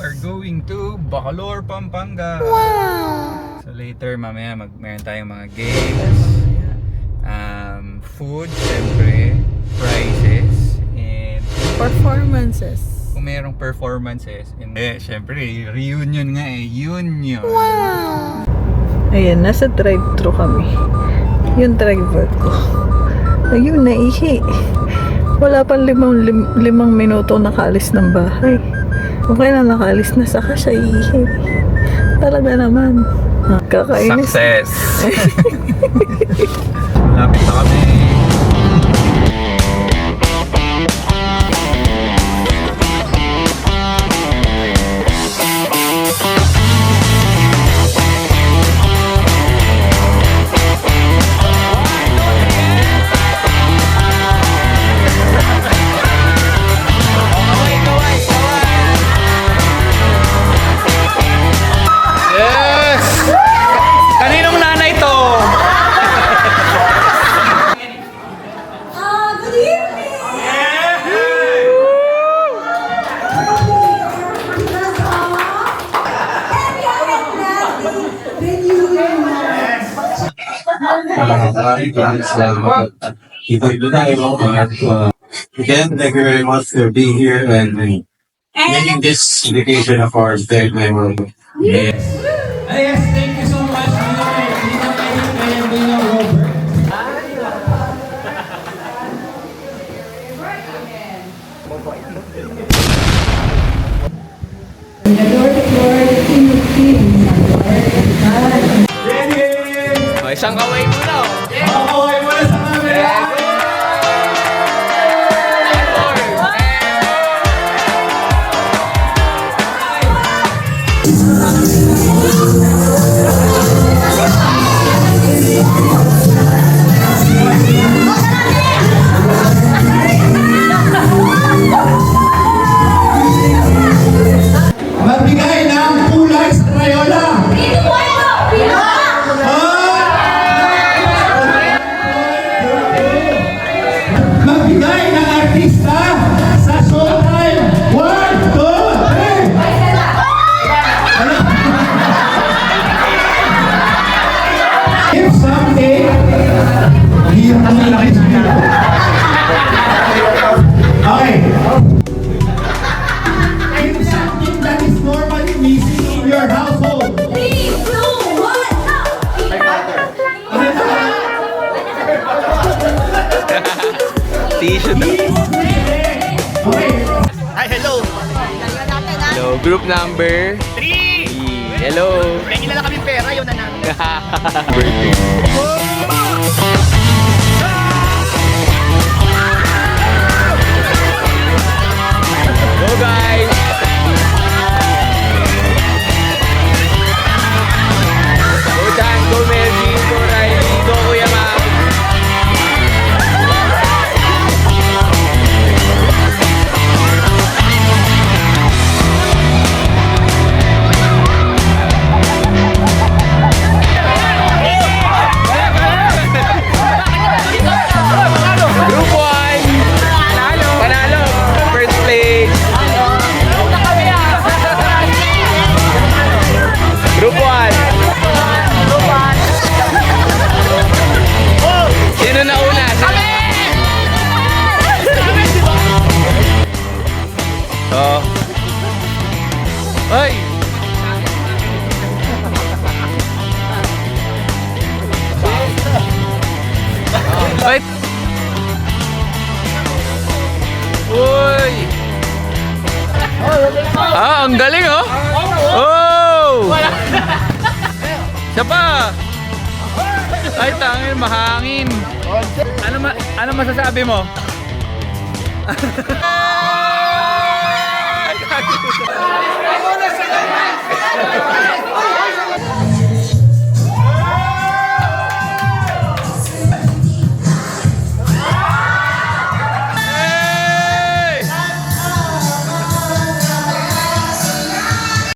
are going to Bacolor, Pampanga. Wow! So later, mamaya meron tayong mga games, food, syempre, prizes, and performances. kung merong performances. And syempre, reunion nga eh. Union. Wow! Ayan, nasa drive-thru kami. Yung driver ko. Ayun, naihi. Wala pang limang minuto nakaalis ng bahay. Kung kailan nakaalis na saka siya ihi. Talaga naman. Kakainis. Success! Lapit na kami. Again, thank you very much for being here and making this vacation of ours very memorable. Yes. Yes, thank you so much. Isang kaway muna. Okay, muna sa camera. Magbigay ng kulay sa Crayola. Magbigay ng artista sa showtime. 1, 2, 3. If someday, hirap na lang ito. Okay. If something that is normally missing in your household. 3, 2, 1, Tissue na. Okay. Hi, hello! Hello, group number 3! 3. Hello. May kilala kami pera, yun na namin. Birthday. Go guys! Go Dan, go Melvin, go Riley, go Kuya Mac. Group 1! Panalo! First place! Group 1! Sino na una? Oh. Ay! Wait! Uy! Ah, ang galing oh! Oh! Siya pa! Ay, tangin, mahangin. Ano masasabi mo?